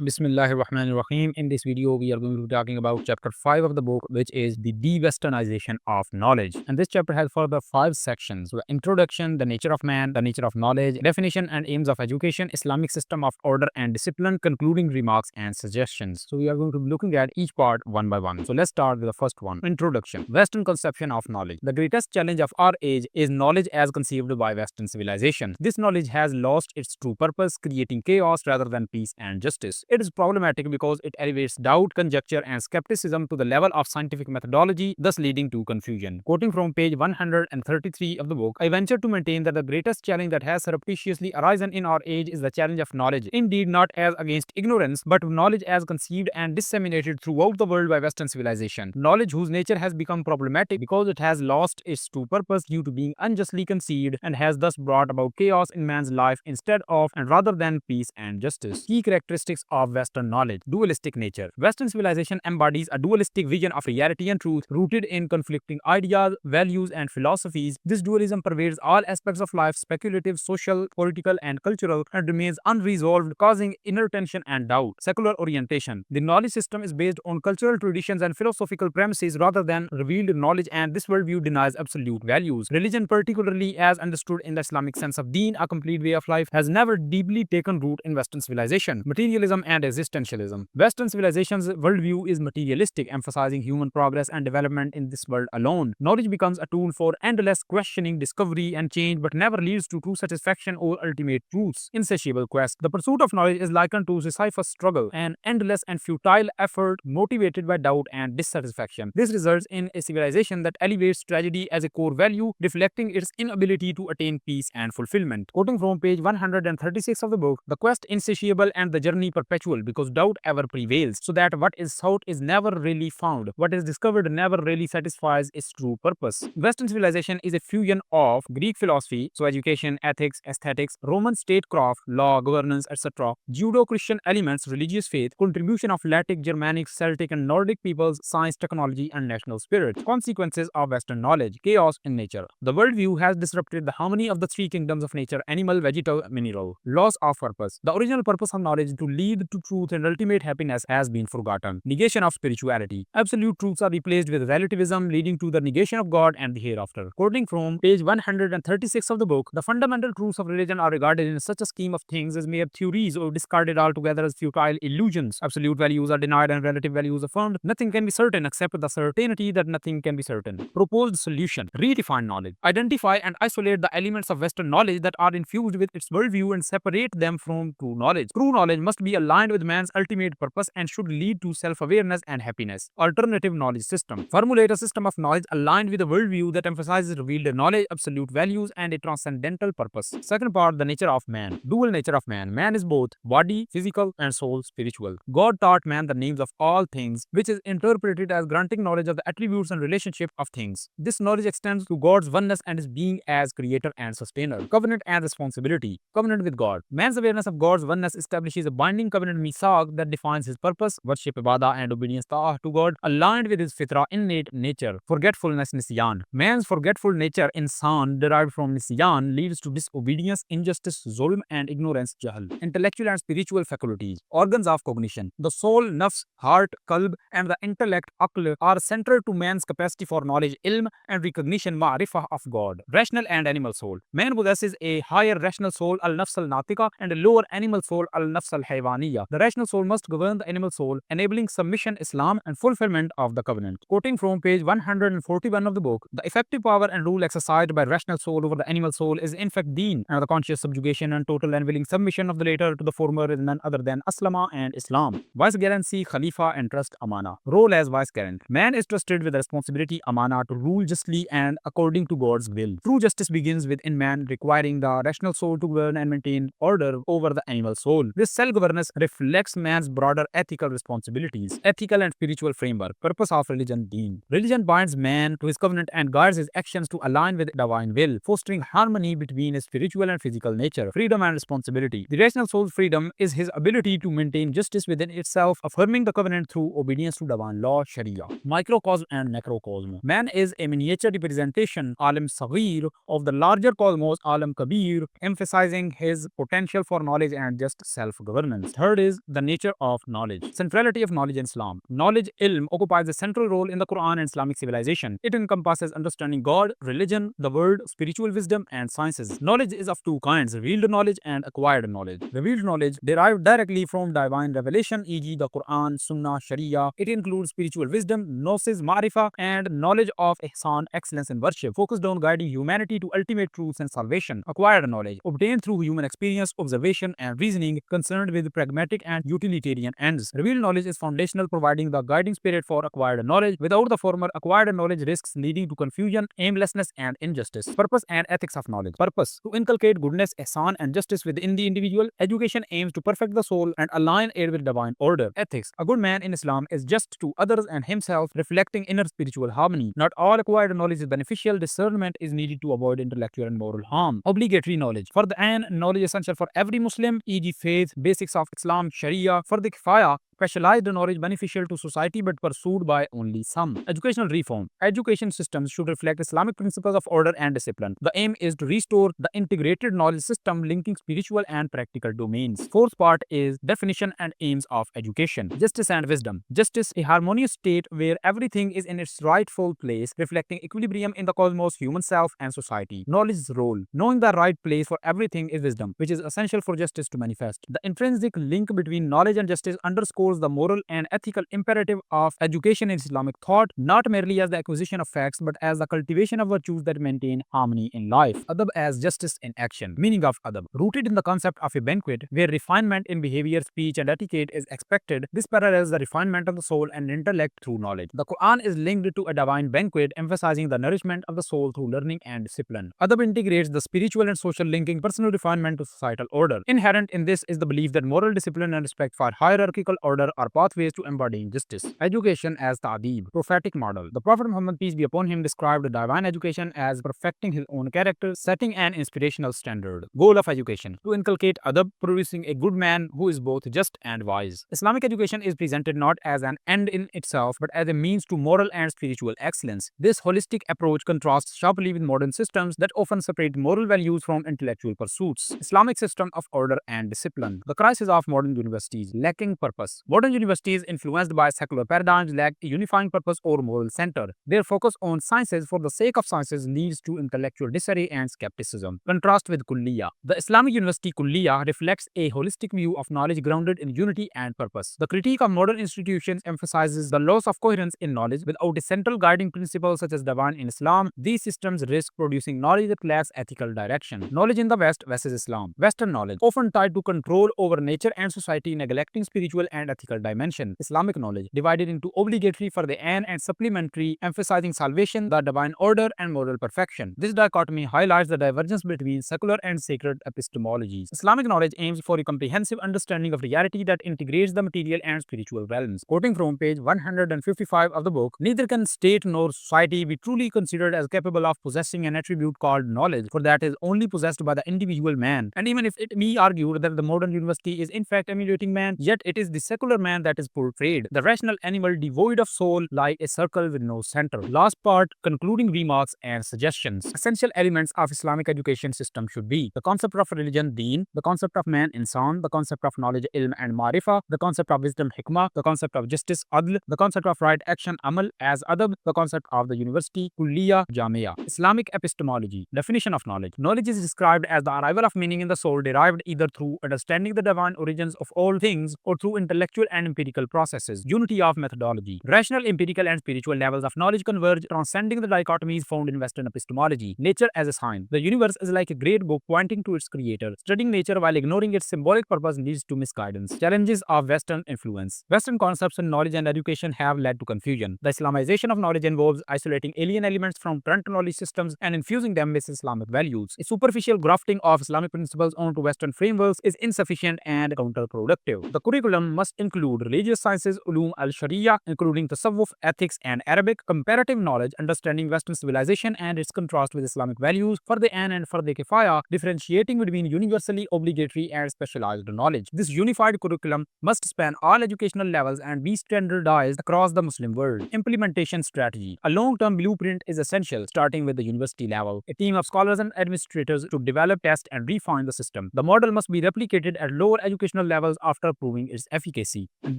Bismillahirrahmanirrahim. In this video, we are going to be talking about chapter 5 of the book, which is the de-westernization of knowledge. And this chapter has further 5 sections: the introduction, the nature of man, the nature of knowledge, definition and aims of education, Islamic system of order and discipline, concluding remarks and suggestions. So we are going to be looking at each part one by one. So let's start with the first one: introduction. Western conception of knowledge. The greatest challenge of our age is knowledge as conceived by Western civilization. This knowledge has lost its true purpose, creating chaos rather than peace and justice. It is problematic because it elevates doubt, conjecture, and skepticism to the level of scientific methodology, thus leading to confusion. Quoting from page 133 of the book, I venture to maintain that the greatest challenge that has surreptitiously arisen in our age is the challenge of knowledge. Indeed, not as against ignorance, but knowledge as conceived and disseminated throughout the world by Western civilization. Knowledge whose nature has become problematic because it has lost its true purpose due to being unjustly conceived and has thus brought about chaos in man's life instead of and rather than peace and justice. Key characteristics of Western knowledge. Dualistic nature. Western civilization embodies a dualistic vision of reality and truth rooted in conflicting ideas, values, and philosophies. This dualism pervades all aspects of life, speculative, social, political, and cultural, and remains unresolved, causing inner tension and doubt. Secular orientation. The knowledge system is based on cultural traditions and philosophical premises rather than revealed knowledge, and this worldview denies absolute values. Religion, particularly as understood in the Islamic sense of deen, a complete way of life, has never deeply taken root in Western civilization. Materialism and existentialism. Western civilization's worldview is materialistic, emphasizing human progress and development in this world alone. Knowledge becomes a tool for endless questioning, discovery, and change, but never leads to true satisfaction or ultimate truths. Insatiable quest. The pursuit of knowledge is likened to Sisyphus' struggle, an endless and futile effort motivated by doubt and dissatisfaction. This results in a civilization that elevates tragedy as a core value, reflecting its inability to attain peace and fulfillment. Quoting from page 136 of the book, the quest insatiable and the journey perpetual, because doubt ever prevails, so that what is sought is never really found. What is discovered never really satisfies its true purpose. Western civilization is a fusion of Greek philosophy, so education, ethics, aesthetics, Roman statecraft, law, governance, etc., Judeo-Christian elements, religious faith, contribution of Latin, Germanic, Celtic, and Nordic peoples, science, technology, and national spirit. Consequences of Western knowledge. Chaos in nature. The worldview has disrupted the harmony of the three kingdoms of nature: animal, vegetal, mineral. Loss of purpose. The original purpose of knowledge to lead to truth and ultimate happiness has been forgotten. Negation of spirituality. Absolute truths are replaced with relativism, leading to the negation of God and the hereafter. Quoting from page 136 of the book, the fundamental truths of religion are regarded in such a scheme of things as mere theories or discarded altogether as futile illusions. Absolute values are denied and relative values affirmed. Nothing can be certain except the certainty that nothing can be certain. Proposed solution. Redefine knowledge. Identify and isolate the elements of Western knowledge that are infused with its worldview and separate them from true knowledge. True knowledge must be aligned with man's ultimate purpose and should lead to self-awareness and happiness. Alternative knowledge system. Formulate a system of knowledge aligned with a worldview that emphasizes revealed knowledge, absolute values, and a transcendental purpose. Second part, the nature of man. Dual nature of man. Man is both body, physical, and soul, spiritual. God taught man the names of all things, which is interpreted as granting knowledge of the attributes and relationship of things. This knowledge extends to God's oneness and his being as creator and sustainer. Covenant and responsibility. Covenant with God. Man's awareness of God's oneness establishes a binding covenant misaq that defines his purpose, worship, ibadah, and obedience ta'ah to God, aligned with his fitra, innate nature. Forgetfulness, nisyan. Man's forgetful nature, insan, derived from nisyan, leads to disobedience, injustice, zulm, and ignorance, jahl. Intellectual and spiritual faculties. Organs of cognition. The soul, nafs, heart, qalb, and the intellect, aql, are central to man's capacity for knowledge, ilm, and recognition, ma'rifah, of God. Rational and animal soul. Man possesses a higher rational soul, al-nafs al-natika, and a lower animal soul, al-nafs al-haywaniya. The rational soul must govern the animal soul, enabling submission, Islam, and fulfillment of the covenant. Quoting from page 141 of the book, the effective power and rule exercised by rational soul over the animal soul is in fact deen, and the conscious subjugation and total and willing submission of the later to the former is none other than Aslama and Islam. Vicegerency, Khalifa, and trust, Amana. Role as vicegerent. Man is trusted with the responsibility, Amana, to rule justly and according to God's will. True justice begins within man, requiring the rational soul to govern and maintain order over the animal soul. This self-governance reflects man's broader ethical responsibilities. Ethical and spiritual framework. Purpose of religion, deen. Religion binds man to his covenant and guides his actions to align with divine will, fostering harmony between his spiritual and physical nature. Freedom and responsibility. The rational soul's freedom is his ability to maintain justice within itself, affirming the covenant through obedience to divine law, Sharia. Microcosm and macrocosm. Man is a miniature representation, alam saghir, of the larger cosmos, alam kabir, emphasizing his potential for knowledge and just self-governance. third is the nature of knowledge. Centrality of knowledge in Islam. Knowledge, ilm, occupies a central role in the Quran and Islamic civilization. It encompasses understanding God, religion, the world, spiritual wisdom, and sciences. Knowledge is of two kinds: revealed knowledge and acquired knowledge. Revealed knowledge derived directly from divine revelation, e.g., the Quran, Sunnah, Sharia. It includes spiritual wisdom, gnosis, marifa, and knowledge of ihsan, excellence in worship, focused on guiding humanity to ultimate truths and salvation. Acquired knowledge, obtained through human experience, observation, and reasoning, concerned with pragmatic and utilitarian ends. Revealed knowledge is foundational, providing the guiding spirit for acquired knowledge. Without the former, acquired knowledge risks leading to confusion, aimlessness, and injustice. Purpose and ethics of knowledge. Purpose: to inculcate goodness, ihsan, and justice within the individual. Education aims to perfect the soul and align it with divine order. Ethics: a good man in Islam is just to others and himself, reflecting inner spiritual harmony. Not all acquired knowledge is beneficial. Discernment is needed to avoid intellectual and moral harm. Obligatory knowledge. For the ain, knowledge essential for every Muslim, e.g., faith, basics of Islam, Sharia. For the kifaya, specialized knowledge beneficial to society but pursued by only some. Educational reform. Education systems should reflect Islamic principles of order and discipline. The aim is to restore the integrated knowledge system linking spiritual and practical domains. Fourth part is definition and aims of education. Justice and wisdom. Justice: a harmonious state where everything is in its rightful place, reflecting equilibrium in the cosmos, human self, and society. Knowledge's role. Knowing the right place for everything is wisdom, which is essential for justice to manifest. The intrinsic link between knowledge and justice underscores the moral and ethical imperative of education in Islamic thought, not merely as the acquisition of facts, but as the cultivation of virtues that maintain harmony in life. Adab as justice in action. Meaning of adab. Rooted in the concept of a banquet, where refinement in behavior, speech, and etiquette is expected, this parallels the refinement of the soul and intellect through knowledge. The Quran is linked to a divine banquet, emphasizing the nourishment of the soul through learning and discipline. Adab integrates the spiritual and social, linking personal refinement to societal order. Inherent in this is the belief that moral discipline and respect for hierarchical order are pathways to embodying justice. Education as ta'deeb, prophetic model. The Prophet Muhammad, peace be upon him, described divine education as perfecting his own character, setting an inspirational standard. Goal of education: to inculcate adab, producing a good man who is both just and wise. Islamic education is presented not as an end in itself, but as a means to moral and spiritual excellence. This holistic approach contrasts sharply with modern systems that often separate moral values from intellectual pursuits. Islamic system of order and discipline. The crisis of modern universities: lacking purpose. Modern universities, influenced by secular paradigms, lack a unifying purpose or moral center. Their focus on sciences for the sake of sciences leads to intellectual disarray and skepticism. Contrast with Kulliya. The Islamic University Kulliya reflects a holistic view of knowledge grounded in unity and purpose. The critique of modern institutions emphasizes the loss of coherence in knowledge. Without a central guiding principle such as divine in Islam, these systems risk producing knowledge that lacks ethical direction. Knowledge in the West versus Islam. Western knowledge, often tied to control over nature and society, neglecting spiritual and ethical dimension. Islamic knowledge, divided into obligatory for the ain and supplementary, emphasizing salvation, the divine order, and moral perfection. This dichotomy highlights the divergence between secular and sacred epistemologies. Islamic knowledge aims for a comprehensive understanding of reality that integrates the material and spiritual realms. Quoting from page 155 of the book, neither can state nor society be truly considered as capable of possessing an attribute called knowledge, for that is only possessed by the individual man. And even if it be argued that the modern university is in fact emulating man, yet it is the secular man that is portrayed. The rational animal devoid of soul, like a circle with no center. Last part, concluding remarks and suggestions. Essential elements of Islamic education system should be: the concept of religion, deen; the concept of man, insan; the concept of knowledge, ilm and marifa; the concept of wisdom, hikmah; the concept of justice, adl; the concept of right action, amal as adab; the concept of the university, kulliya, jamia. Islamic epistemology. Definition of knowledge. Knowledge is described as the arrival of meaning in the soul, derived either through understanding the divine origins of all things or through intellectual and empirical processes. Unity of methodology. Rational, empirical, and spiritual levels of knowledge converge, transcending the dichotomies found in Western epistemology. Nature as a sign. The universe is like a great book pointing to its creator. Studying nature while ignoring its symbolic purpose leads to misguidance. Challenges of Western influence. Western concepts in knowledge and education have led to confusion. The Islamization of knowledge involves isolating alien elements from current knowledge systems and infusing them with Islamic values. A superficial grafting of Islamic principles onto Western frameworks is insufficient and counterproductive. The curriculum must include religious sciences, ulum al-sharia, including tasawwuf, ethics, and Arabic, comparative knowledge, understanding Western civilization and its contrast with Islamic values, fard ain and fard kifaya, differentiating between universally obligatory and specialized knowledge. This unified curriculum must span all educational levels and be standardized across the Muslim world. Implementation strategy. A long-term blueprint is essential, starting with the university level. A team of scholars and administrators to develop, test, and refine the system. The model must be replicated at lower educational levels after proving its efficacy. And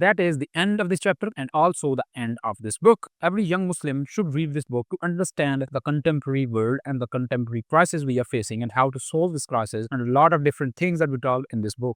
that is the end of this chapter and also the end of this book. Every young Muslim should read this book to understand the contemporary world and the contemporary crisis we are facing and how to solve this crisis, and a lot of different things that we told in this book.